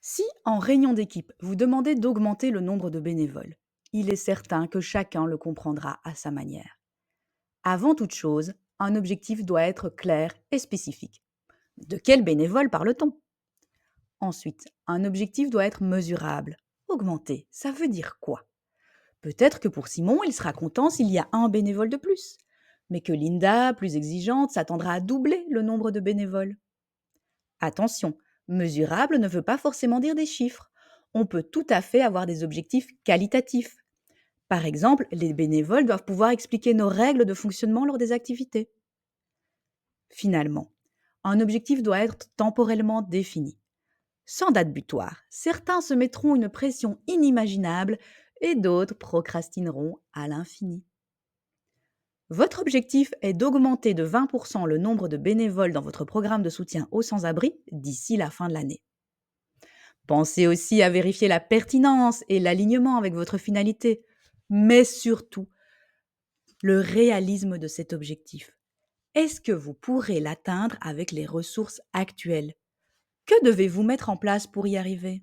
Si, en réunion d'équipe, vous demandez d'augmenter le nombre de bénévoles, il est certain que chacun le comprendra à sa manière. Avant toute chose, un objectif doit être clair et spécifique. De quel bénévole parle-t-on? Ensuite, un objectif doit être mesurable. Augmenter, ça veut dire quoi? Peut-être que pour Simon, il sera content s'il y a un bénévole de plus, mais que Linda, plus exigeante, s'attendra à doubler le nombre de bénévoles. Attention, mesurable ne veut pas forcément dire des chiffres. On peut tout à fait avoir des objectifs qualitatifs. Par exemple, les bénévoles doivent pouvoir expliquer nos règles de fonctionnement lors des activités. Finalement, un objectif doit être temporellement défini. Sans date butoir, certains se mettront une pression inimaginable et d'autres procrastineront à l'infini. Votre objectif est d'augmenter de 20% le nombre de bénévoles dans votre programme de soutien aux sans-abri d'ici la fin de l'année. Pensez aussi à vérifier la pertinence et l'alignement avec votre finalité, mais surtout le réalisme de cet objectif. Est-ce que vous pourrez l'atteindre avec les ressources actuelles? Que devez-vous mettre en place pour y arriver?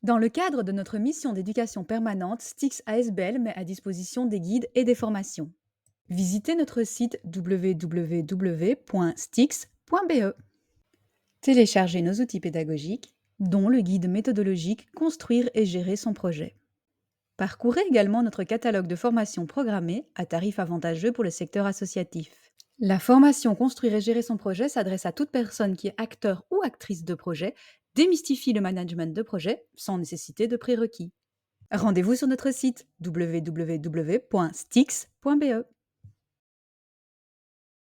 Dans le cadre de notre mission d'éducation permanente, Stix ASBL met à disposition des guides et des formations. Visitez notre site www.stix.be. Téléchargez nos outils pédagogiques, dont le guide méthodologique Construire et gérer son projet. Parcourez également notre catalogue de formations programmées à tarif avantageux pour le secteur associatif. La formation Construire et gérer son projet s'adresse à toute personne qui est acteur ou actrice de projet, démystifie le management de projet sans nécessité de prérequis. Rendez-vous sur notre site www.stix.be.